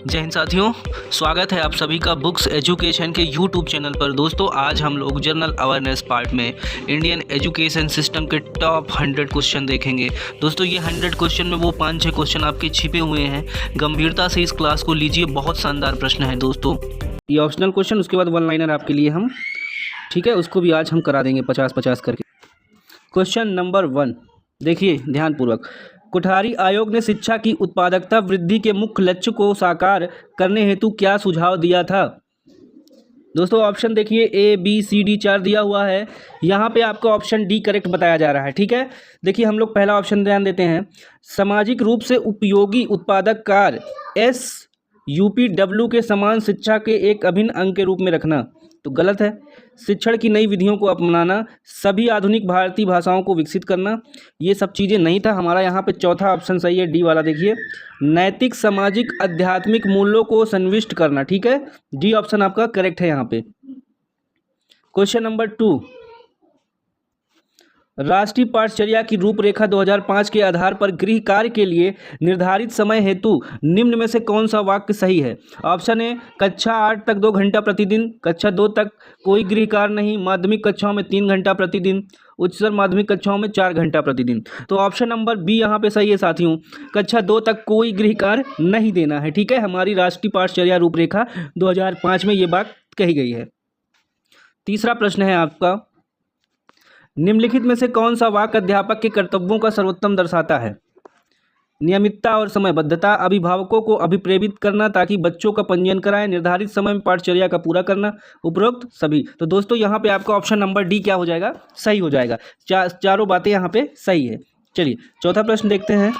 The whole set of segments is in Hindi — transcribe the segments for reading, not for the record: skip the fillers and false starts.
जय हिंद साथियों, स्वागत है आप सभी का बुक्स एजुकेशन के यूट्यूब चैनल पर। दोस्तों आज हम लोग जनरल अवेयरनेस पार्ट में इंडियन एजुकेशन सिस्टम के टॉप 100 क्वेश्चन देखेंगे। दोस्तों ये 100 क्वेश्चन में वो 5-6 क्वेश्चन आपके छिपे हुए हैं। गंभीरता से इस क्लास को लीजिए, बहुत शानदार प्रश्न है दोस्तों। ये ऑप्शनल क्वेश्चन, उसके बाद वन लाइनर आपके लिए हम, ठीक है, उसको भी आज हम करा देंगे 50-50 करके। क्वेश्चन नंबर 1 देखिए ध्यानपूर्वक। कोठारी आयोग ने शिक्षा की उत्पादकता वृद्धि के मुख्य लक्ष्य को साकार करने हेतु क्या सुझाव दिया था? दोस्तों ऑप्शन देखिए A, B, C, D 4 दिया हुआ है। यहाँ पे आपका ऑप्शन डी करेक्ट बताया जा रहा है। ठीक है, देखिए हम लोग पहला ऑप्शन ध्यान देते हैं। सामाजिक रूप से उपयोगी उत्पादक कार्य SUPW के समान शिक्षा के एक अभिन्न अंग के रूप में रखना, तो गलत है। शिक्षण की नई विधियों को अपनाना, सभी आधुनिक भारतीय भाषाओं को विकसित करना, ये सब चीज़ें नहीं था हमारा। यहाँ पे चौथा ऑप्शन सही है, डी वाला देखिए, नैतिक सामाजिक आध्यात्मिक मूल्यों को संविष्ट करना। ठीक है, डी ऑप्शन आपका करेक्ट है यहाँ पे। क्वेश्चन नंबर 2, राष्ट्रीय पाठचर्या की रूपरेखा 2005 के आधार पर गृह कार्य के लिए निर्धारित समय हेतु निम्न में से कौन सा वाक्य सही है? ऑप्शन ए, कक्षा 8 तक 2 घंटा प्रतिदिन, कक्षा 2 तक कोई गृह कार्य नहीं, माध्यमिक कक्षाओं में 3 घंटा प्रतिदिन, उच्चतर माध्यमिक कक्षाओं में 4 घंटा प्रतिदिन। तो ऑप्शन नंबर बी यहाँ पे सही है साथियों, कक्षा 2 तक कोई गृह कार्य नहीं देना है। ठीक है, हमारी राष्ट्रीय पाठचर्या रूपरेखा 2005 में ये बात कही गई है। तीसरा प्रश्न है आपका, निम्नलिखित में से कौन सा वाक्य अध्यापक के कर्तव्यों का सर्वोत्तम दर्शाता है? नियमितता और समयबद्धता, अभिभावकों को अभिप्रेरित करना ताकि बच्चों का पंजीयन कराएं, निर्धारित समय में पाठचर्या का पूरा करना, उपरोक्त सभी। तो दोस्तों यहाँ पे आपका ऑप्शन नंबर डी क्या हो जाएगा? सही हो जाएगा। चारों बातें यहाँ पे सही है। चलिए चौथा प्रश्न देखते हैं।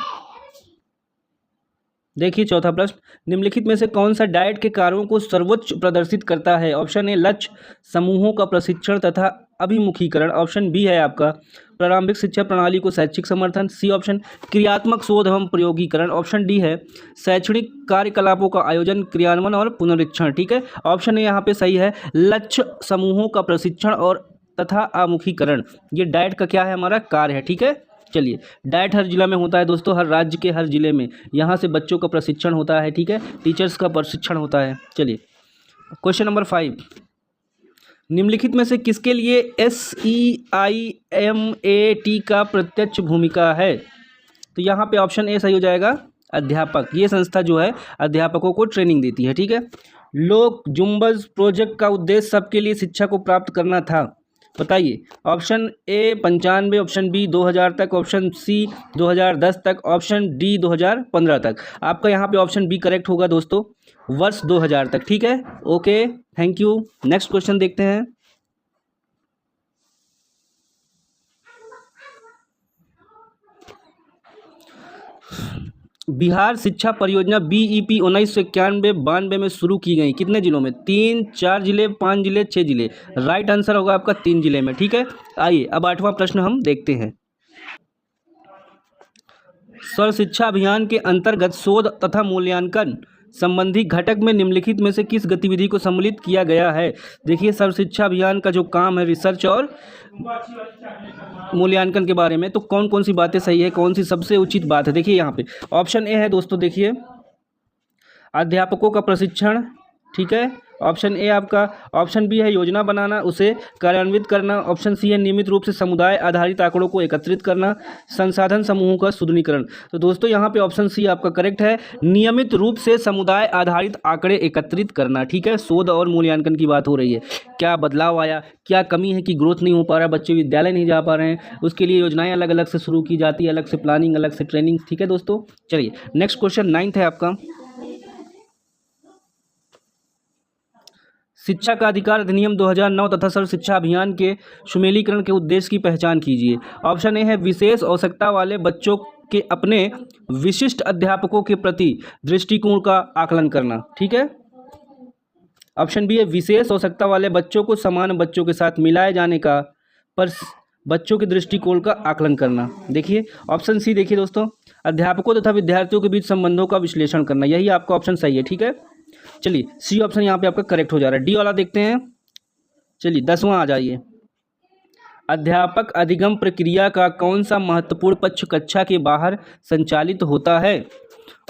देखिए चौथा प्रश्न, निम्नलिखित में से कौन सा डाइट के कार्यों को सर्वोच्च प्रदर्शित करता है? ऑप्शन ए, लक्ष्य समूहों का प्रशिक्षण तथा अभिमुखीकरण, ऑप्शन बी है आपका प्रारंभिक शिक्षा प्रणाली को शैक्षिक समर्थन, सी ऑप्शन क्रियात्मक शोध एवं प्रयोगीकरण, ऑप्शन डी है शैक्षणिक कार्यकलापों का आयोजन, क्रियान्वयन और पुनरीक्षण। ठीक है, ऑप्शन ए यहाँ पे सही है, लक्ष्य समूहों का प्रशिक्षण और तथा अमुखीकरण। ये डाइट का क्या है? हमारा कार्य है। ठीक है, चलिए डाइट हर जिला में होता है दोस्तों, हर राज्य के हर जिले में यहाँ से बच्चों का प्रशिक्षण होता है। ठीक है, टीचर्स का प्रशिक्षण होता है। चलिए क्वेश्चन नंबर 5, निम्नलिखित में से किसके लिए SEIMAT का प्रत्यक्ष भूमिका है? तो यहाँ पे ऑप्शन ए सही हो जाएगा, अध्यापक। ये संस्था जो है अध्यापकों को ट्रेनिंग देती है। ठीक है, लोक जुम्बज प्रोजेक्ट का उद्देश्य सबके लिए शिक्षा को प्राप्त करना था। बताइए, ऑप्शन ए 95, ऑप्शन बी 2000 तक, ऑप्शन सी 2010 तक, ऑप्शन डी 2015 तक। आपका यहाँ पे ऑप्शन बी करेक्ट होगा दोस्तों, वर्ष 2000 तक। ठीक है, okay, thank you. Next question देखते हैं। बिहार शिक्षा परियोजना BEP 1991-92 में शुरू की गई, कितने जिलों में? 3, 4 जिले, 5 जिले, 6 जिले। राइट आंसर होगा आपका 3 जिले में। ठीक है, आइए अब 8वां प्रश्न हम देखते हैं। सर्व शिक्षा अभियान के अंतर्गत शोध तथा मूल्यांकन संबंधी घटक में निम्नलिखित में से किस गतिविधि को सम्मिलित किया गया है? देखिए सर्व शिक्षा अभियान का जो काम है रिसर्च और मूल्यांकन के बारे में, तो कौन कौन सी बातें सही है, कौन सी सबसे उचित बात है? देखिए यहाँ पे ऑप्शन ए है दोस्तों, देखिए अध्यापकों का प्रशिक्षण। ठीक है, ऑप्शन ए आपका, ऑप्शन बी है योजना बनाना, उसे कार्यान्वित करना, ऑप्शन सी है नियमित रूप से समुदाय आधारित आंकड़ों को एकत्रित करना, संसाधन समूहों का सुदृढ़ीकरण। तो दोस्तों यहाँ पे ऑप्शन सी आपका करेक्ट है, नियमित रूप से समुदाय आधारित आंकड़े एकत्रित करना। ठीक है, शोध और मूल्यांकन की बात हो रही है, क्या बदलाव आया, क्या कमी है कि ग्रोथ नहीं हो पा रहा है, बच्चे विद्यालय नहीं जा पा रहे हैं, उसके लिए योजनाएं अलग अलग से शुरू की जाती है, अलग से प्लानिंग, अलग से ट्रेनिंग। ठीक है दोस्तों, चलिए नेक्स्ट क्वेश्चन 9th है आपका, शिक्षा का अधिकार अधिनियम 2009 तथा सर्व शिक्षा अभियान के सुमेलीकरण के उद्देश्य की पहचान कीजिए। ऑप्शन ए है विशेष आवश्यकता वाले बच्चों के अपने विशिष्ट अध्यापकों के प्रति दृष्टिकोण का आकलन करना। ठीक है, ऑप्शन बी है विशेष आवश्यकता वाले बच्चों को समान बच्चों के साथ मिलाए जाने का पर बच्चों के दृष्टिकोण का आकलन करना। देखिए ऑप्शन सी देखिए दोस्तों, अध्यापकों तथा विद्यार्थियों के बीच संबंधों का विश्लेषण करना, यही आपका ऑप्शन सही है। ठीक है, चलिए सी ऑप्शन यहाँ पे आपका करेक्ट हो जा रहा है। डी वाला देखते हैं। चलिए 10वां आ जाइए, अध्यापक अधिगम प्रक्रिया का कौन सा महत्वपूर्ण पक्ष कक्षा के बाहर संचालित होता है?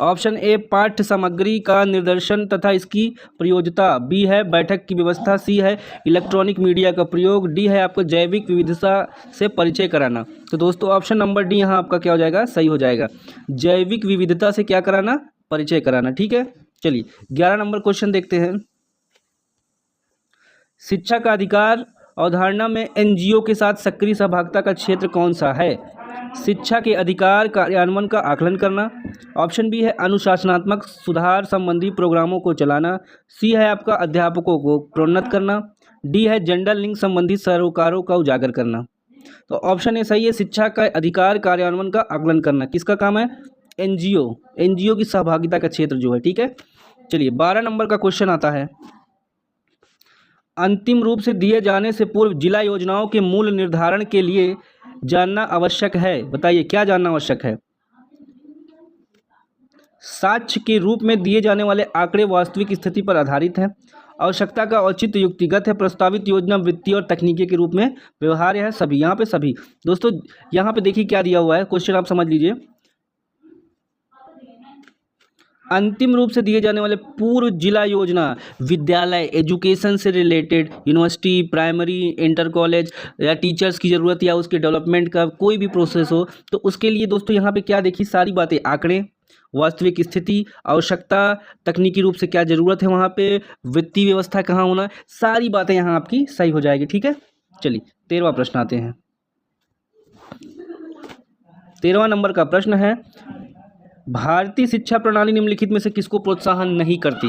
ऑप्शन ए पाठ्य सामग्री का निर्देशन तथा इसकी प्रयोज्यता, बी है बैठक की व्यवस्था, सी है इलेक्ट्रॉनिक मीडिया का प्रयोग, डी है आपको जैविक विविधता से परिचय कराना। तो दोस्तों ऑप्शन नंबर डी यहाँ आपका क्या हो जाएगा, सही हो जाएगा। जैविक विविधता से क्या कराना, परिचय कराना। ठीक है, चलिए 11 नंबर क्वेश्चन देखते हैं। शिक्षा का अधिकार अवधारणा में एनजीओ के साथ सक्रिय सहभागिता का क्षेत्र कौन सा है? शिक्षा के अधिकार कार्यान्वयन का आकलन करना। ऑप्शन बी है अनुशासनात्मक सुधार संबंधी प्रोग्रामों को चलाना। सी है आपका अध्यापकों को प्रोन्नत करना। डी है जेंडर लिंग संबंधी सरोकारों का उजागर करना। तो ऑप्शन ए सही है, शिक्षा का अधिकार कार्यान्वयन का आकलन करना। किसका काम है? एनजीओ की सहभागिता का क्षेत्र जो है। ठीक है, चलिए 12 नंबर का क्वेश्चन आता है। अंतिम रूप से दिए जाने से पूर्व जिला योजनाओं के मूल निर्धारण के लिए जानना आवश्यक है। बताइए क्या जानना आवश्यक है? साक्ष्य के रूप में दिए जाने वाले आंकड़े वास्तविक स्थिति पर आधारित हैं। आवश्यकता का औचित्य युक्तिगत है। प्रस्तावित योजना वित्तीय और तकनीकी के रूप में व्यवहार्य है। सभी, यहाँ पे सभी। दोस्तों यहाँ पे देखिए क्या दिया हुआ है, क्वेश्चन आप समझ लीजिए। अंतिम रूप से दिए जाने वाले पूर्व जिला योजना विद्यालय, एजुकेशन से related, university, primary, inter college या टीचर्स की ज़रूरत या उसके डेवलपमेंट का कोई भी प्रोसेस हो, तो उसके लिए दोस्तों यहाँ पे क्या देखिए, सारी बातें, आंकड़े, वास्तविक स्थिति, आवश्यकता, तकनीकी रूप से क्या ज़रूरत है वहाँ पे, वित्तीय व्यवस्था कहाँ होना, सारी बातें यहाँ आपकी सही हो जाएगी। ठीक है, चलिए 13वां प्रश्न आते हैं। 13वां नंबर का प्रश्न है, भारतीय शिक्षा प्रणाली निम्नलिखित में से किसको प्रोत्साहन नहीं करती?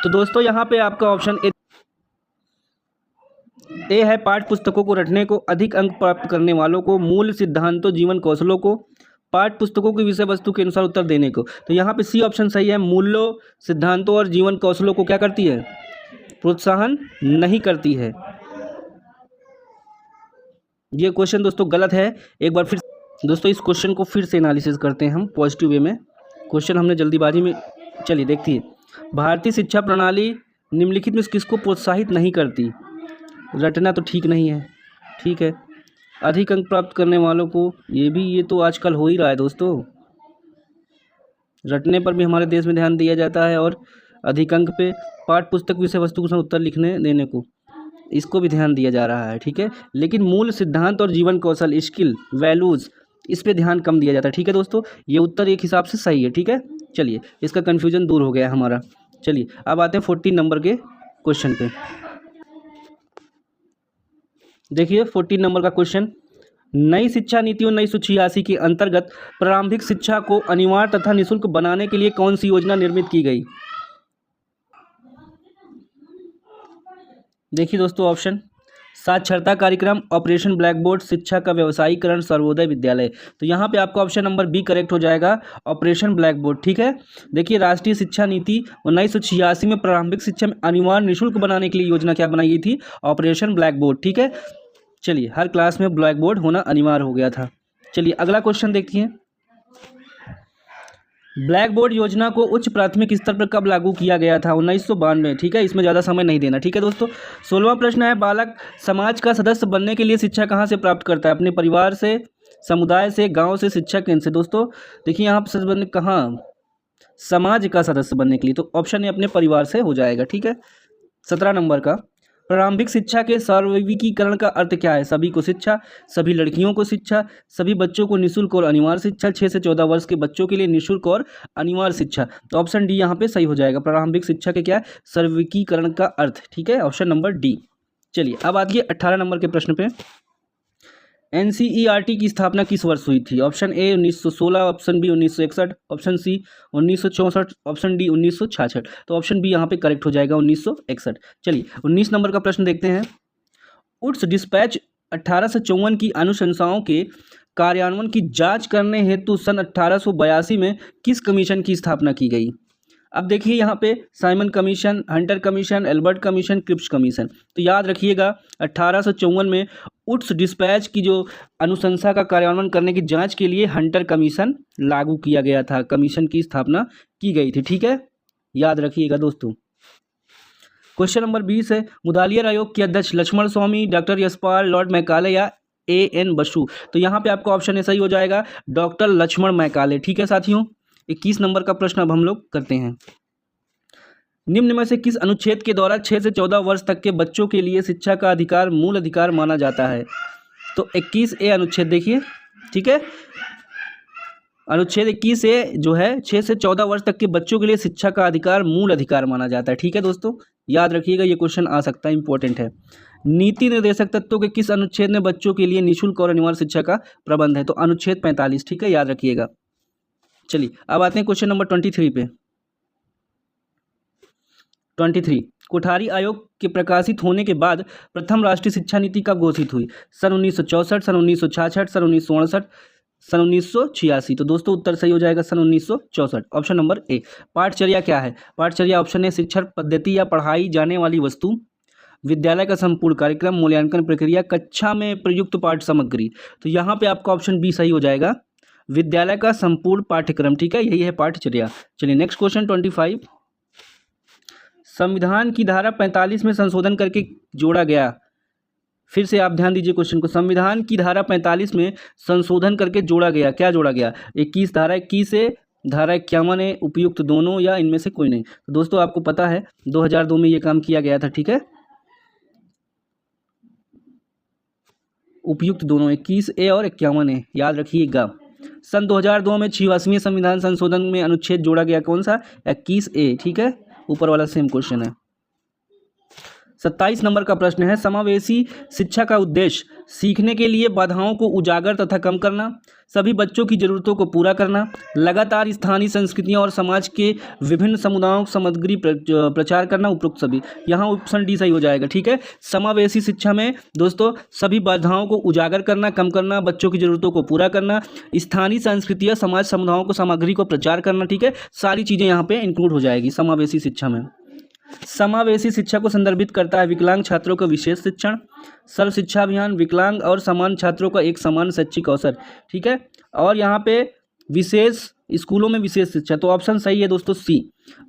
तो दोस्तों यहाँ पे आपका ऑप्शन ए है पाठ्य पुस्तकों को रटने को, अधिक अंक प्राप्त करने वालों को, मूल सिद्धांतों जीवन कौशलों को, पाठ्य पुस्तकों की विषय वस्तु के अनुसार उत्तर देने को। तो यहाँ पे सी ऑप्शन सही है, मूल्यों, सिद्धांतों और जीवन कौशलों को क्या करती है? प्रोत्साहन नहीं करती है। ये क्वेश्चन दोस्तों गलत है। एक बार फिर दोस्तों इस क्वेश्चन को फिर से एनालिसिस करते हैं हम पॉजिटिव वे में। क्वेश्चन हमने जल्दीबाजी में, चलिए देखिए, भारतीय शिक्षा प्रणाली निम्नलिखित में से किसको प्रोत्साहित नहीं करती? रटना तो ठीक नहीं है, ठीक है। अधिक अंक प्राप्त करने वालों को, ये तो आजकल हो ही रहा है दोस्तों। रटने पर भी हमारे देश में ध्यान दिया जाता है और अधिक अंक पे पाठ्य पुस्तक विषय वस्तु के उत्तर लिखने देने को, इसको भी ध्यान दिया जा रहा है। ठीक है, लेकिन मूल सिद्धांत और जीवन कौशल, स्किल, वैल्यूज़, इस पे ध्यान कम दिया जाता है। ठीक है दोस्तों, ये उत्तर एक हिसाब से सही है। ठीक है, चलिए इसका कन्फ्यूजन दूर हो गया है हमारा। चलिए अब आते हैं 14 नंबर के क्वेश्चन पे। देखिए 14 नंबर का क्वेश्चन, नई शिक्षा नीति 1986 के अंतर्गत प्रारंभिक शिक्षा को अनिवार्य तथा निःशुल्क बनाने के लिए कौन सी योजना निर्मित की गई? देखिए दोस्तों ऑप्शन, साक्षरता कार्यक्रम, ऑपरेशन ब्लैक बोर्ड, शिक्षा का व्यवसायीकरण, सर्वोदय विद्यालय। तो यहाँ पे आपका ऑप्शन नंबर बी करेक्ट हो जाएगा, ऑपरेशन ब्लैक बोर्ड। ठीक है, देखिए राष्ट्रीय शिक्षा नीति 1986 में प्रारंभिक शिक्षा में अनिवार्य निःशुल्क बनाने के लिए योजना क्या बनाई गई थी? Operation black board. ठीक है, चलिए हर क्लास में ब्लैक बोर्ड होना अनिवार्य हो गया था। चलिए अगला क्वेश्चन देखिए, ब्लैक बोर्ड योजना को उच्च प्राथमिक स्तर पर कब लागू किया गया था? 1992। ठीक है, इसमें ज़्यादा समय नहीं देना। ठीक है दोस्तों, 16वां प्रश्न है, बालक समाज का सदस्य बनने के लिए शिक्षा कहाँ से प्राप्त करता है? अपने परिवार से, समुदाय से, गांव से, शिक्षा केंद्र से। दोस्तों देखिए यहाँ पर सदस्य बनने कहाँ, समाज का सदस्य बनने के लिए, तो ऑप्शन ए अपने परिवार से हो जाएगा। ठीक है, 17 नंबर का, प्रारंभिक शिक्षा के सार्वत्रिकीकरण का अर्थ क्या है? सभी को शिक्षा, सभी लड़कियों को शिक्षा, सभी बच्चों को निःशुल्क और अनिवार्य शिक्षा, 6 से 14 वर्ष के बच्चों के लिए निःशुल्क और अनिवार्य शिक्षा। तो ऑप्शन डी यहाँ पे सही हो जाएगा, प्रारंभिक शिक्षा के क्या है? सार्वत्रिकीकरण का अर्थ। ठीक है, ऑप्शन नंबर डी। चलिए अब आइए 18 नंबर के प्रश्न पे, एनसीईआरटी की स्थापना किस वर्ष हुई थी? Option A 1916, option B 1961, option C 1964, option D 1966। तो ऑप्शन बी यहाँ पे करेक्ट हो जाएगा, 1961। चलिए 19 नंबर का प्रश्न देखते हैं, उड्स डिस्पैच 1854 की अनुशंसाओं के कार्यान्वयन की जांच करने हेतु सन 1882 में किस कमीशन की स्थापना की गई? अब देखिए यहाँ पे Simon Commission, Hunter Commission, Albert Commission, Cripps Commission. तो याद रखिएगा 1854 में उड्स डिस्पैच की जो अनुशंसा का कार्यान्वयन करने की जांच के लिए हंटर कमीशन लागू किया गया था, कमीशन की स्थापना की गई थी। ठीक है, याद रखिएगा दोस्तों। क्वेश्चन नंबर 20 है, मुदालियर आयोग के अध्यक्ष लक्ष्मण स्वामी, डॉक्टर यशपाल, लॉर्ड मैकाले या एएन बसु? तो यहाँ पे आपका ऑप्शन सही हो जाएगा, डॉक्टर लक्ष्मण मैकाले। ठीक है साथियों, 21 नंबर का प्रश्न अब हम लोग करते हैं। निम्न में से किस अनुच्छेद के द्वारा 6 से 14 वर्ष तक के बच्चों के लिए शिक्षा का अधिकार मूल अधिकार माना जाता है? तो 21A अनुच्छेद देखिए, ठीक है। अनुच्छेद 21A जो है 6 से 14 वर्ष तक के बच्चों के लिए शिक्षा का अधिकार मूल अधिकार माना जाता है। ठीक है दोस्तों, याद रखिएगा, ये क्वेश्चन आ सकता है, इंपॉर्टेंट है। नीति निर्देशक तत्वों के किस अनुच्छेद में बच्चों के लिए निःशुल्क और अनिवार्य शिक्षा का प्रबंध है? तो अनुच्छेद 45। ठीक है, याद रखिएगा। चलिए अब आते हैं क्वेश्चन नंबर 23 पे। 23 कोठारी आयोग के प्रकाशित होने के बाद प्रथम राष्ट्रीय शिक्षा नीति कब घोषित हुई? सन 1964, सन 1966, सन 1968, सन 1986। तो दोस्तों उत्तर सही हो जाएगा सन 1964, ऑप्शन नंबर ए। पाठचर्या क्या है? पाठचर्या ऑप्शन ए शिक्षण पद्धति या पढ़ाई जाने वाली वस्तु, विद्यालय का संपूर्ण कार्यक्रम, मूल्यांकन प्रक्रिया, कक्षा में प्रयुक्त पाठ्य सामग्री। तो यहाँ पे आपका ऑप्शन बी सही हो जाएगा, विद्यालय का संपूर्ण पाठ्यक्रम। ठीक है, यही है पाठचर्या। चलिए नेक्स्ट क्वेश्चन 25। संविधान की धारा 45 में संशोधन करके जोड़ा गया, फिर से आप ध्यान दीजिए क्वेश्चन को। संविधान की धारा 45 में संशोधन करके जोड़ा गया, क्या जोड़ा गया? 21 धारा 21 है, धारा 51 है, उपयुक्त दोनों या इनमें से कोई नहीं? तो दोस्तों आपको पता है 2002 में ये काम किया गया था। ठीक है, उपयुक्त दोनों 21A और 51A, याद रखिएगा। सन 2002 में 86वें संविधान संशोधन में अनुच्छेद जोड़ा गया, कौन सा? 21A। ठीक है, ऊपर वाला सेम क्वेश्चन है। 27 नंबर का प्रश्न है, समावेशी शिक्षा का उद्देश्य सीखने के लिए बाधाओं को उजागर तथा कम करना, सभी बच्चों की जरूरतों को पूरा करना, लगातार स्थानीय संस्कृतियों और समाज के विभिन्न समुदायों को सामग्री प्रचार करना, उपरोक्त सभी। यहाँ ऑप्शन डी सही हो जाएगा। ठीक है, समावेशी शिक्षा में दोस्तों सभी बाधाओं को उजागर करना, कम करना, बच्चों की जरूरतों को पूरा करना, स्थानीय संस्कृतियों समाज समुदायों को सामग्री को प्रचार करना। ठीक है, सारी चीज़ें यहाँ पे इंक्लूड हो जाएगी समावेशी शिक्षा में। समावेशी शिक्षा को संदर्भित करता है विकलांग छात्रों का विशेष शिक्षण, सर्व शिक्षा अभियान, विकलांग और समान छात्रों का एक समान शैक्षिक अवसर। ठीक है, और यहाँ पे विशेष स्कूलों में विशेष शिक्षा। तो ऑप्शन सही है दोस्तों सी,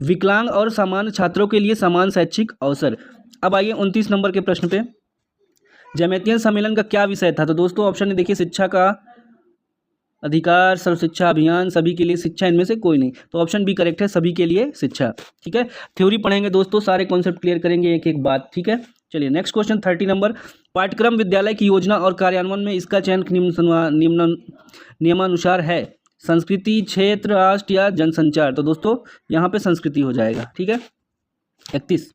विकलांग और समान छात्रों के लिए समान शैक्षिक अवसर। अब आइए 29 नंबर के प्रश्न पे। जमेतियन सम्मेलन का क्या विषय था? तो दोस्तों ऑप्शन ने देखिए, शिक्षा का अधिकार, सर्व शिक्षा अभियान, सभी के लिए शिक्षा, इनमें से कोई नहीं। तो ऑप्शन बी करेक्ट है, सभी के लिए शिक्षा। ठीक है, थ्योरी पढ़ेंगे दोस्तों, सारे कॉन्सेप्ट क्लियर करेंगे एक एक बात। ठीक है, चलिए नेक्स्ट क्वेश्चन 30 नंबर। पाठ्यक्रम विद्यालय की योजना और कार्यान्वयन में इसका चयन निम्न नियमानुसार है? संस्कृति, क्षेत्र, राष्ट्र या जनसंचार? तो दोस्तों यहाँ पे संस्कृति हो जाएगा। ठीक है, 31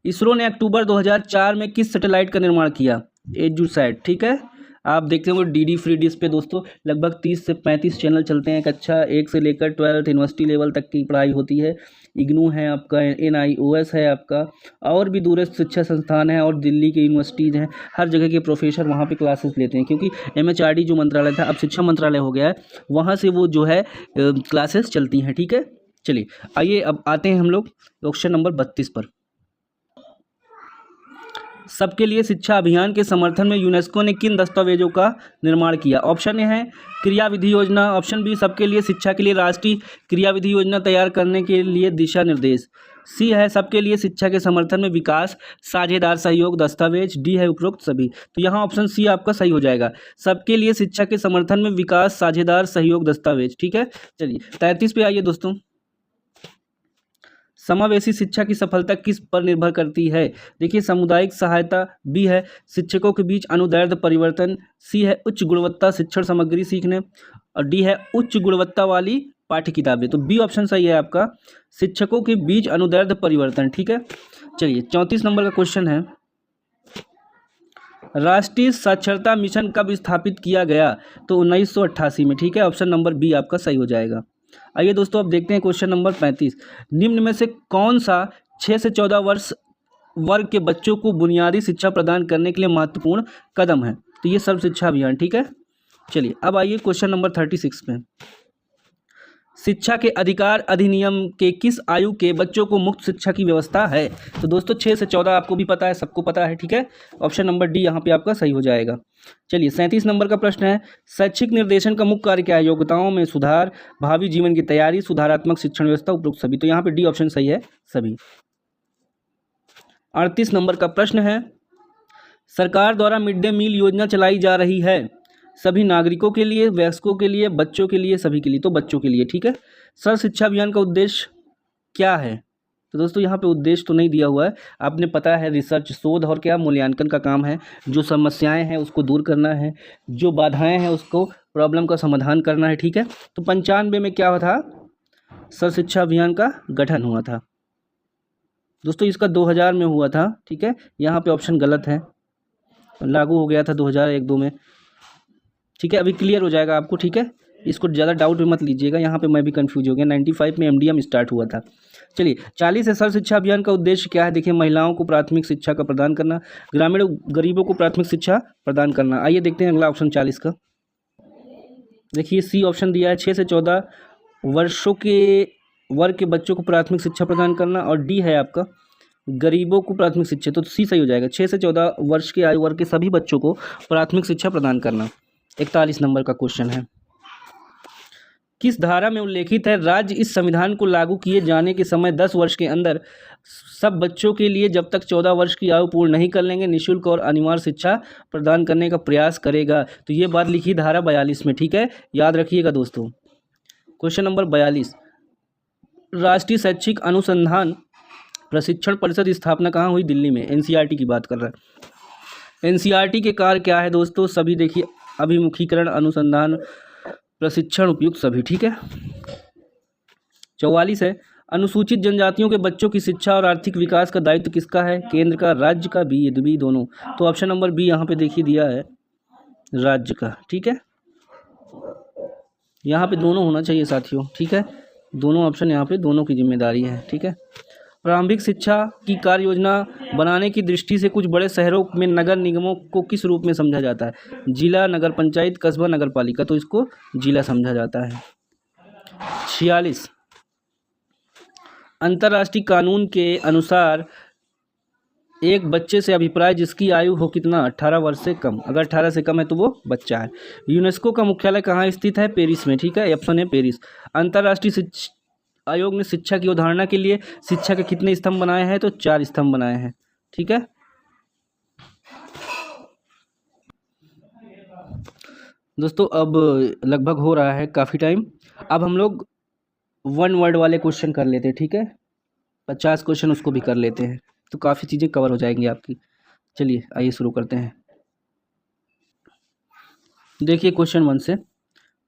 इसरो ने अक्टूबर 2004 में किस सैटेलाइट का निर्माण किया? एजुसैट। ठीक है, आप देखते होंगे डीडी फ्री डिश पे दोस्तों लगभग 30 से 35 चैनल चलते हैं। कक्षा 1 से लेकर 12th यूनिवर्सिटी लेवल तक की पढ़ाई होती है। इग्नू है आपका, NIOS है आपका, और भी दूरस्थ शिक्षा संस्थान है, और दिल्ली के यूनिवर्सिटीज़ हैं। हर जगह के प्रोफेसर वहाँ पे क्लासेस लेते हैं, क्योंकि MHRD जो मंत्रालय था अब शिक्षा मंत्रालय हो गया है, वहाँ से वो जो है क्लासेस चलती हैं। ठीक है, चलिए आइए अब आते हैं हम लोग क्वेश्चन नंबर 32 पर। सबके लिए शिक्षा अभियान के समर्थन में यूनेस्को ने किन दस्तावेजों का निर्माण किया? ऑप्शन ए है क्रियाविधि योजना, ऑप्शन बी सबके लिए शिक्षा के लिए राष्ट्रीय क्रियाविधि योजना तैयार करने के लिए दिशा निर्देश, सी है सबके लिए शिक्षा के समर्थन में विकास साझेदार सहयोग दस्तावेज, डी है उपरोक्त सभी। तो यहाँ ऑप्शन सी आपका सही हो जाएगा, सबके लिए शिक्षा के समर्थन में विकास साझेदार सहयोग दस्तावेज। ठीक है, चलिए 33 पे आइए दोस्तों। समावेशी शिक्षा की सफलता किस पर निर्भर करती है? देखिए, सामुदायिक सहायता, बी है शिक्षकों के बीच अनुदैर्ध्य परिवर्तन, सी है उच्च गुणवत्ता शिक्षण सामग्री सीखने, और डी है उच्च गुणवत्ता वाली पाठ्य किताबें। तो बी ऑप्शन सही है आपका, शिक्षकों के बीच अनुदैर्ध्य परिवर्तन। ठीक है, चलिए 34 नंबर का क्वेश्चन है, राष्ट्रीय साक्षरता मिशन कब स्थापित किया गया? तो 1988 में। ठीक है, ऑप्शन नंबर बी आपका सही हो जाएगा। आइए दोस्तों अब देखते हैं क्वेश्चन नंबर 35। निम्न में से कौन सा 6 से 14 वर्ष वर्ग के बच्चों को बुनियादी शिक्षा प्रदान करने के लिए महत्वपूर्ण कदम है? तो ये सर्व शिक्षा अभियान। ठीक है, चलिए अब आइए क्वेश्चन नंबर 36 पे। शिक्षा के अधिकार अधिनियम के किस आयु के बच्चों को मुक्त शिक्षा की व्यवस्था है? तो दोस्तों 6 से 14 आपको भी पता है, सबको पता है। ठीक है, ऑप्शन नंबर डी यहाँ पे आपका सही हो जाएगा। चलिए 37 नंबर का प्रश्न है, शैक्षिक निर्देशन का मुख्य कार्य क्या है? योग्यताओं में सुधार, भावी जीवन की तैयारी, सुधारात्मक शिक्षण व्यवस्था, उपरोक्त सभी। तो यहाँ पे डी ऑप्शन सही है, सभी। 38 नंबर का प्रश्न है, सरकार द्वारा मिड डे मील योजना चलाई जा रही है, सभी नागरिकों के लिए, वयस्कों के लिए, बच्चों के लिए, सभी के लिए? तो बच्चों के लिए। ठीक है, सर्व शिक्षा अभियान का उद्देश्य क्या है? तो दोस्तों यहाँ पे उद्देश्य तो नहीं दिया हुआ है, आपने पता है रिसर्च, शोध और क्या मूल्यांकन का काम है, जो समस्याएं हैं उसको दूर करना है, जो बाधाएं हैं उसको प्रॉब्लम का समाधान करना है, ठीक है। तो 95 में क्या हुआ था? सर्व शिक्षा अभियान का गठन हुआ था दोस्तों, इसका 2000 में हुआ था, ठीक है। यहाँ पे ऑप्शन गलत है, लागू हो गया था 2001-2 में, ठीक है। अभी क्लियर हो जाएगा आपको, ठीक है, इसको ज़्यादा डाउट में मत लीजिएगा, यहाँ पे मैं भी कंफ्यूज हो गया। 95 में MDM स्टार्ट हुआ था। चलिए 40 है, सर्व शिक्षा अभियान का उद्देश्य क्या है? देखिए, महिलाओं को प्राथमिक शिक्षा का प्रदान करना, ग्रामीण गरीबों को प्राथमिक शिक्षा प्रदान करना। आइए देखते हैं अगला ऑप्शन 40 का। देखिए सी ऑप्शन दिया है, 6 से 14 वर्षों के वर्ग के बच्चों को प्राथमिक शिक्षा प्रदान करना, और डी है आपका गरीबों को प्राथमिक शिक्षा, तो सी सही हो जाएगा। 6 से 14 वर्ष के आयु वर्ग के सभी बच्चों को प्राथमिक शिक्षा प्रदान करना। 41 नंबर का क्वेश्चन है, किस धारा में उल्लेखित है राज्य इस संविधान को लागू किए जाने के समय 10 वर्ष के अंदर सब बच्चों के लिए जब तक 14 वर्ष की आयु पूर्ण नहीं कर लेंगे निःशुल्क और अनिवार्य शिक्षा प्रदान करने का प्रयास करेगा? तो ये बात लिखी धारा 42 में, ठीक है, याद रखिएगा दोस्तों। क्वेश्चन नंबर 42, राष्ट्रीय शैक्षिक अनुसंधान प्रशिक्षण परिषद स्थापना कहाँ हुई? दिल्ली में। NCERT की बात कर रहा है। NCERT के कार्य क्या है दोस्तों? सभी देखिए, अभिमुखीकरण, अनुसंधान, प्रशिक्षण, उपयुक्त सभी, ठीक है। 44 है, अनुसूचित जनजातियों के बच्चों की शिक्षा और आर्थिक विकास का दायित्व किसका है? केंद्र का, राज्य का, बी दोनों? तो ऑप्शन नंबर बी यहाँ पे देखिए दिया है, राज्य का, ठीक है। यहाँ पे दोनों होना चाहिए साथियों, ठीक है, दोनों ऑप्शन यहाँ पे दोनों की जिम्मेदारी है, ठीक है। प्रारंभिक शिक्षा की कार्य योजना बनाने की दृष्टि से कुछ बड़े शहरों में नगर निगमों को किस रूप में समझा जाता है? जिला, नगर पंचायत, कस्बा, नगर पालिका? तो इसको जिला समझा जाता है। 46, अंतर्राष्ट्रीय कानून के अनुसार एक बच्चे से अभिप्राय जिसकी आयु हो कितना? 18 वर्ष से कम। अगर 18 से कम है तो वो बच्चा है। यूनेस्को का मुख्यालय कहाँ स्थित है? पेरिस में, ठीक है, ऑप्शन है पेरिस। अंतर्राष्ट्रीय आयोग ने शिक्षा की अवधारणा के लिए शिक्षा के कितने स्तंभ बनाए हैं? तो 4 स्तंभ बनाए हैं, ठीक है। दोस्तों अब लगभग हो रहा है काफ़ी टाइम, अब हम लोग 1 वर्ड वाले क्वेश्चन कर लेते हैं, ठीक है। 50 क्वेश्चन उसको भी कर लेते हैं, तो काफ़ी चीज़ें कवर हो जाएंगी आपकी। चलिए आइए शुरू करते हैं। देखिए क्वेश्चन 1 से,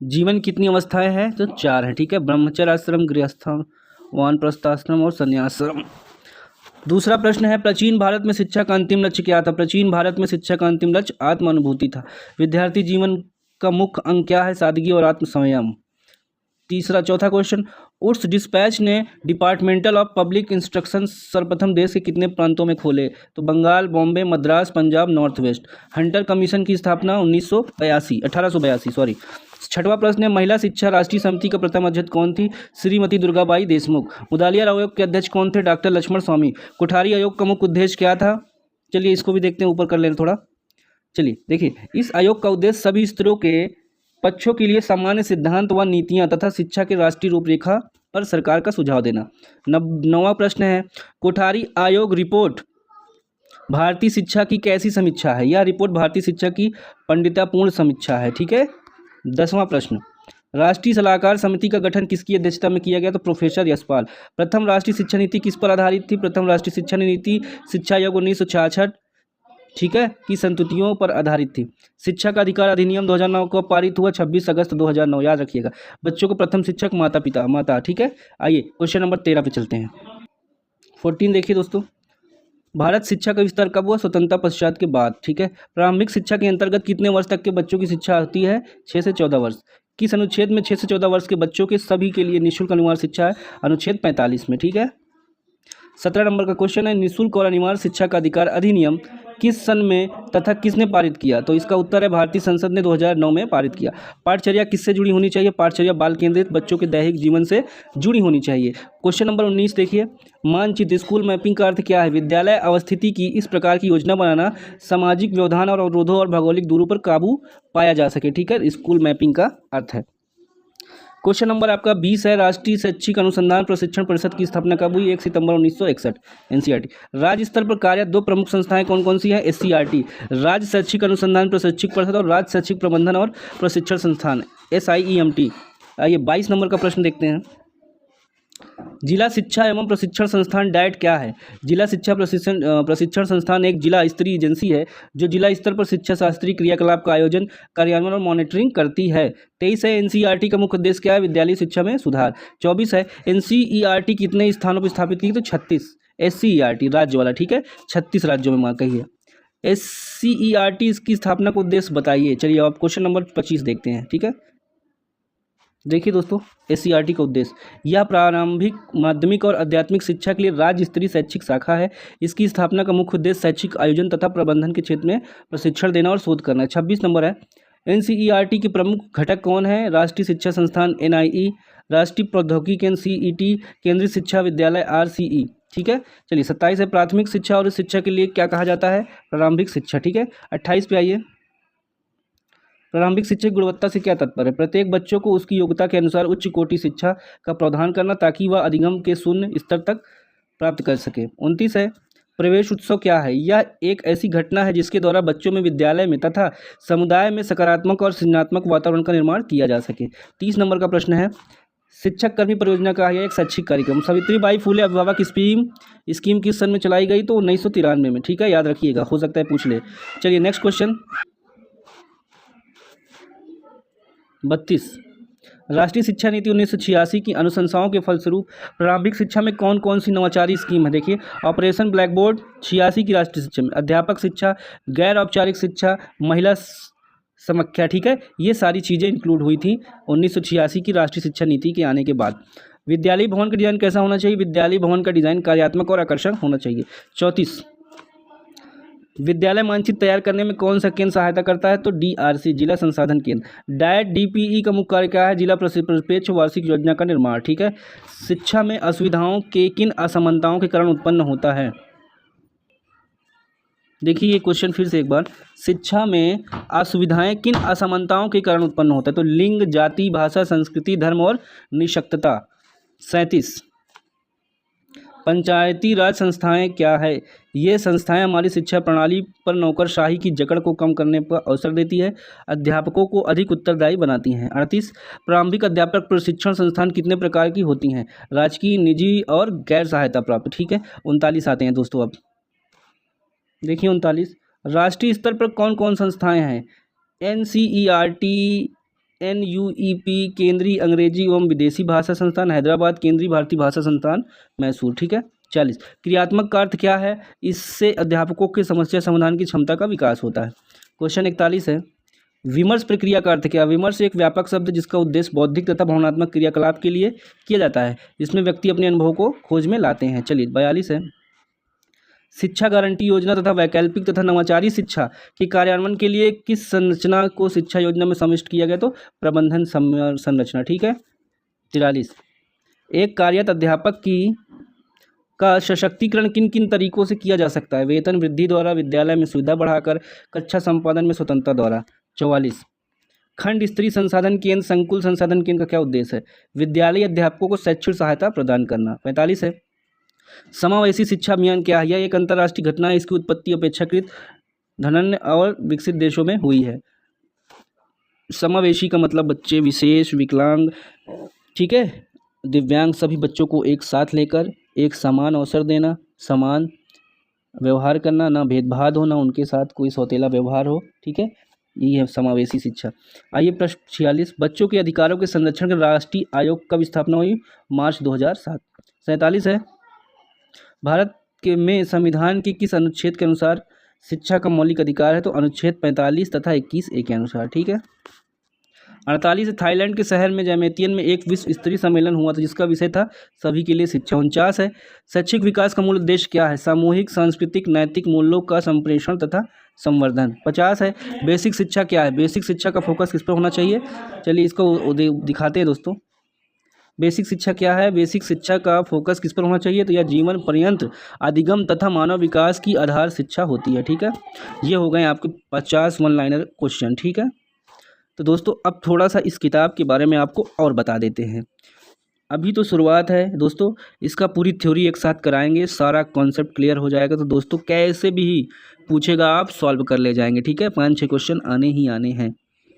जीवन कितनी अवस्थाएं हैं? तो 4 है, ठीक है। ब्रह्मचर्य आश्रम, गृहस्थाश्रम, वानप्रस्थाश्रम और संन्यासाश्रम। दूसरा प्रश्न है, प्राचीन भारत में शिक्षा का अंतिम लक्ष्य क्या था? प्राचीन भारत में शिक्षा का अंतिम लक्ष्य आत्मानुभूति था। विद्यार्थी जीवन का मुख्य अंग क्या है? सादगी और आत्म संयम। चौथा क्वेश्चन, उर्स डिस्पैच ने डिपार्टमेंटल ऑफ पब्लिक इंस्ट्रक्शन सर्वप्रथम देश के कितने प्रांतों में खोले? तो Bengal, Bombay, Madras, Punjab, North West. Hunter Commission की स्थापना 1882 सॉरी। छठवां प्रश्न है, महिला शिक्षा राष्ट्रीय समिति का प्रथम अध्यक्ष कौन थी? श्रीमती दुर्गाबाई देशमुख। मुदालियार आयोग के अध्यक्ष कौन थे? डॉक्टर लक्ष्मण स्वामी। कोठारी आयोग का मुख्य उद्देश्य क्या था? चलिए इसको भी देखते हैं, ऊपर कर लें थोड़ा। चलिए देखिए, इस आयोग का उद्देश्य सभी स्तरों के पक्षों के लिए सामान्य सिद्धांत व नीतियां तथा शिक्षा के राष्ट्रीय रूपरेखा पर सरकार का सुझाव देना। 9वां प्रश्न है, कोठारी आयोग रिपोर्ट भारतीय शिक्षा की कैसी समीक्षा है? यह रिपोर्ट भारतीय शिक्षा की पंडितापूर्ण समीक्षा है, ठीक है। 10वां प्रश्न, राष्ट्रीय सलाहकार समिति का गठन किसकी अध्यक्षता में किया गया? तो प्रोफेसर यशपाल। प्रथम राष्ट्रीय शिक्षा नीति किस पर आधारित थी? प्रथम राष्ट्रीय शिक्षा नीति शिक्षा आयोग 1966, ठीक है, की संस्तुतियों पर आधारित थी। शिक्षा का अधिकार अधिनियम 2009 को पारित हुआ 26 अगस्त 2009, याद रखिएगा। बच्चों को प्रथम शिक्षक माता, ठीक है। आइए क्वेश्चन नंबर 13 पे चलते हैं। 14 देखिए दोस्तों, भारत शिक्षा का विस्तार कब हुआ? स्वतंत्रता पश्चात के बाद, ठीक है। प्रारंभिक शिक्षा के अंतर्गत कितने वर्ष तक के बच्चों की शिक्षा होती है? 6 से 14 वर्ष। किस अनुच्छेद में 6 से 14 वर्ष के बच्चों के सभी के लिए निःशुल्क अनिवार्य शिक्षा है? अनुच्छेद 45 में, ठीक है। 17 नंबर का क्वेश्चन है, निःशुल्क और अनिवार्य शिक्षा का अधिकार अधिनियम किस सन में तथा किसने पारित किया? तो इसका उत्तर है भारतीय संसद ने 2009 में पारित किया। पाठचर्या किससे जुड़ी होनी चाहिए? पाठचर्या बाल केंद्रित बच्चों के दैहिक जीवन से जुड़ी होनी चाहिए। क्वेश्चन नंबर 19 देखिए, मानचित्र स्कूल मैपिंग का अर्थ क्या है? विद्यालय अवस्थिति की इस प्रकार की योजना बनाना सामाजिक व्यवधान और अवरोधों और भौगोलिक दूरों पर काबू पाया जा सके, ठीक है, स्कूल मैपिंग का अर्थ है। क्वेश्चन नंबर आपका 20 है, राष्ट्रीय शैक्षिक अनुसंधान प्रशिक्षण परिषद की स्थापना कब हुई? 1 सितंबर 1961, NCERT। राज्य स्तर पर कार्यरत 2 प्रमुख संस्थाएं कौन कौन सी हैं? SCERT, राज्य शैक्षिक अनुसंधान प्रशिक्षक परिषद, और राज्य शैक्षिक प्रबंधन और प्रशिक्षण संस्थान, SIEMT। आइए 22 नंबर का प्रश्न देखते हैं। जिला शिक्षा एवं प्रशिक्षण संस्थान डाइट क्या है? जिला शिक्षा प्रशिक्षण संस्थान एक जिला स्तरीय एजेंसी है जो जिला स्तर पर शिक्षा शास्त्रीय क्रियाकलाप का आयोजन, कार्यान्वयन और मॉनिटरिंग करती है। 23 है, एनसीईआरटी का मुख्य उद्देश्य क्या है? विद्यालय शिक्षा में सुधार। 24 है, एनसीईआरटी कितने स्थानों पर स्थापित की? तो 36। एससीईआरटी राज्य वाला, ठीक है, 36 राज्यों में मांग कही है। एससीईआरटी इसकी स्थापना का उद्देश्य बताइए। चलिए अब क्वेश्चन नंबर 25 देखते हैं, ठीक है। देखिए दोस्तों, एससीईआरटी का उद्देश्य, यह प्रारंभिक माध्यमिक और आध्यात्मिक शिक्षा के लिए राज्य स्तरीय शैक्षिक शाखा है। इसकी स्थापना का मुख्य उद्देश्य शैक्षिक आयोजन तथा प्रबंधन के क्षेत्र में प्रशिक्षण देना और शोध करना है। 26 नंबर है, एनसीईआरटी के प्रमुख घटक कौन है? राष्ट्रीय शिक्षा संस्थान एनआईई, राष्ट्रीय प्रौद्योगिकी केंद्र सीईटी, केंद्रीय शिक्षा विद्यालय आरसीई, ठीक है। चलिए 27 है, प्राथमिक शिक्षा और शिक्षा के लिए क्या कहा जाता है? प्रारंभिक शिक्षा, ठीक है। 28 पे आइए, प्रारंभिक शिक्षा की गुणवत्ता से क्या तात्पर्य है? प्रत्येक बच्चों को उसकी योग्यता के अनुसार उच्च कोटि शिक्षा का प्रावधान करना ताकि वह अधिगम के शून्य स्तर तक प्राप्त कर सके। 29 है, प्रवेश उत्सव क्या है? यह एक ऐसी घटना है जिसके द्वारा बच्चों में विद्यालय में तथा समुदाय में सकारात्मक और सृजनात्मक वातावरण का निर्माण किया जा सके। 30 नंबर का प्रश्न है, शिक्षक कर्मी परियोजना का है एक शैक्षिक कार्यक्रम। सावित्रीबाई फुले अभिभावक स्कीम किस सन में चलाई गई? तो 1993 में, ठीक है, याद रखिएगा, हो सकता है पूछ ले। चलिए नेक्स्ट क्वेश्चन 32, राष्ट्रीय शिक्षा नीति 1986 की अनुशंसाओं के फलस्वरूप प्रारंभिक शिक्षा में कौन कौन सी नवाचारी स्कीम है? देखिए, ऑपरेशन ब्लैक बोर्ड 86 की राष्ट्रीय शिक्षा में, अध्यापक शिक्षा, गैर औपचारिक शिक्षा, महिला समख्या, ठीक है, ये सारी चीज़ें इंक्लूड हुई थी 1986 की राष्ट्रीय शिक्षा नीति के आने के बाद। विद्यालय भवन का डिज़ाइन कैसा होना चाहिए? विद्यालय भवन का डिज़ाइन कार्यात्मक और आकर्षक होना चाहिए। 34, विद्यालय मानचित्र तैयार करने में कौन सा केंद्र सहायता करता है? तो डीआरसी, जिला संसाधन केंद्र। डाइट डीपीई का मुख्य कार्य क्या है? जिला प्रक्षेप्य वार्षिक योजना का निर्माण, ठीक है। शिक्षा में असुविधाओं के किन असमानताओं के कारण उत्पन्न होता है? देखिए ये क्वेश्चन फिर से एक बार, शिक्षा में असुविधाएं किन असमानताओं के कारण उत्पन्न होता है? तो लिंग, जाति, भाषा, संस्कृति, धर्म और निःशक्तता। 37, पंचायती राज संस्थाएं क्या है? ये संस्थाएं हमारी शिक्षा प्रणाली पर नौकरशाही की जकड़ को कम करने पर अवसर देती है, अध्यापकों को अधिक उत्तरदायी बनाती हैं। 38, प्रारंभिक अध्यापक प्रशिक्षण संस्थान कितने प्रकार की होती हैं? राजकीय, निजी और गैर सहायता प्राप्त, ठीक है। 39 आते हैं दोस्तों, अब देखिए 39, राष्ट्रीय स्तर पर कौन कौन संस्थाएं हैं? एनसीईआरटी, एनयूईपी, केंद्रीय अंग्रेजी एवं विदेशी भाषा संस्थान हैदराबाद, केंद्रीय भारतीय भाषा संस्थान मैसूर, ठीक है। 40, क्रियात्मक का अर्थ क्या है? इससे अध्यापकों की समस्या समाधान की क्षमता का विकास होता है। क्वेश्चन 41 है, विमर्श प्रक्रिया का अर्थ क्या है? विमर्श एक व्यापक शब्द जिसका उद्देश्य बौद्धिक तथा भावनात्मक क्रियाकलाप के लिए किया जाता है, जिसमें व्यक्ति अपने अनुभव को खोज में लाते हैं। चलिए 42 है, शिक्षा गारंटी योजना तथा वैकल्पिक तथा नवाचारी शिक्षा के कार्यान्वयन के लिए किस संरचना को शिक्षा योजना में समाविष्ट किया गया? तो प्रबंधन संरचना, ठीक है। 43, एक कार्यरत अध्यापक का सशक्तिकरण किन किन तरीकों से किया जा सकता है? वेतन वृद्धि द्वारा, विद्यालय में सुविधा बढ़ाकर, कक्षा संपादन में स्वतंत्रता द्वारा। 44, खंड स्तरीय संसाधन केंद्र संकुल संसाधन केंद्र का क्या उद्देश्य है? विद्यालय अध्यापकों को शैक्षिक सहायता प्रदान करना। 45 है, समावेशी शिक्षा अभियान क्या है? यह एक अंतर्राष्ट्रीय घटना है, इसकी उत्पत्ति अपेक्षाकृत धनन्य और विकसित देशों में हुई है। समावेशी का मतलब बच्चे, विशेष, विकलांग, ठीक है, दिव्यांग, सभी बच्चों को एक साथ लेकर एक समान अवसर देना, समान व्यवहार करना, ना भेदभाव हो, ना उनके साथ कोई सौतेला व्यवहार हो, ठीक है, यही है समावेशी शिक्षा। आइए प्रश्न 46, बच्चों के अधिकारों के संरक्षण के राष्ट्रीय आयोग कब स्थापना हुई? मार्च 2007। 47 है, भारत के में संविधान के किस अनुच्छेद के अनुसार शिक्षा का मौलिक अधिकार है? तो अनुच्छेद 45 तथा 21A के अनुसार, ठीक है। 48, थाईलैंड के शहर में जैमेतियन में एक विश्व स्तरीय सम्मेलन हुआ था जिसका विषय था सभी के लिए शिक्षा। 49 है, शैक्षिक विकास का मूल उद्देश्य क्या है? सामूहिक, सांस्कृतिक, नैतिक मूल्यों का संप्रेषण तथा संवर्धन। 50 है, बेसिक शिक्षा क्या है? बेसिक शिक्षा का फोकस किस पर होना चाहिए? चलिए इसको दिखाते हैं दोस्तों। बेसिक शिक्षा क्या है? बेसिक शिक्षा का फोकस किस पर होना चाहिए? तो यह जीवन पर्यंत अधिगम तथा मानव विकास की आधार शिक्षा होती है, ठीक है। ये हो गए आपके 50 वन लाइनर क्वेश्चन, ठीक है। तो दोस्तों अब थोड़ा सा इस किताब के बारे में आपको और बता देते हैं। अभी तो शुरुआत है दोस्तों, इसका पूरी थ्योरी एक साथ कराएंगे, सारा कॉन्सेप्ट क्लियर हो जाएगा। तो दोस्तों कैसे भी पूछेगा आप सॉल्व कर ले जाएंगे, ठीक है। 5-6 क्वेश्चन आने ही आने हैं।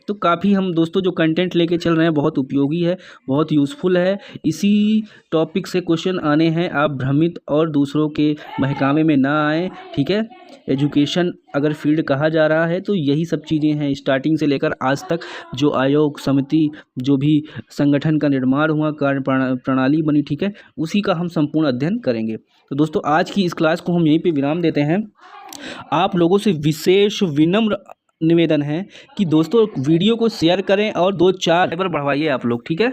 तो काफ़ी हम दोस्तों जो कंटेंट लेके चल रहे हैं बहुत उपयोगी है, बहुत यूज़फुल है। इसी टॉपिक से क्वेश्चन आने हैं, आप भ्रमित और दूसरों के बहकावे में ना आए, ठीक है। एजुकेशन अगर फील्ड कहा जा रहा है तो यही सब चीज़ें हैं, स्टार्टिंग से लेकर आज तक जो आयोग समिति जो भी संगठन का निर्माण हुआ, कार्य प्रणाली बनी, ठीक है, उसी का हम संपूर्ण अध्ययन करेंगे। तो दोस्तों आज की इस क्लास को हम यहीं पे विराम देते हैं। आप लोगों से विशेष विनम्र निवेदन है कि दोस्तों वीडियो को शेयर करें और 2-4 पर बढ़वाइए आप लोग, ठीक है।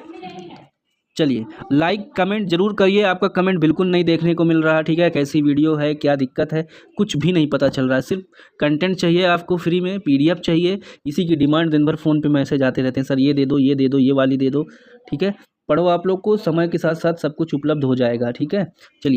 चलिए लाइक कमेंट जरूर करिए, आपका कमेंट बिल्कुल नहीं देखने को मिल रहा, ठीक है। कैसी वीडियो है, क्या दिक्कत है, कुछ भी नहीं पता चल रहा है। सिर्फ कंटेंट चाहिए आपको, फ्री में PDF चाहिए, इसी की डिमांड दिन भर फ़ोन पे मैसेज आते रहते हैं, सर ये दे दो, ये दे दो, ये वाली दे दो, ठीक है। पढ़ो, आप लोग को समय के साथ साथ सब कुछ उपलब्ध हो जाएगा, ठीक है। चलिए।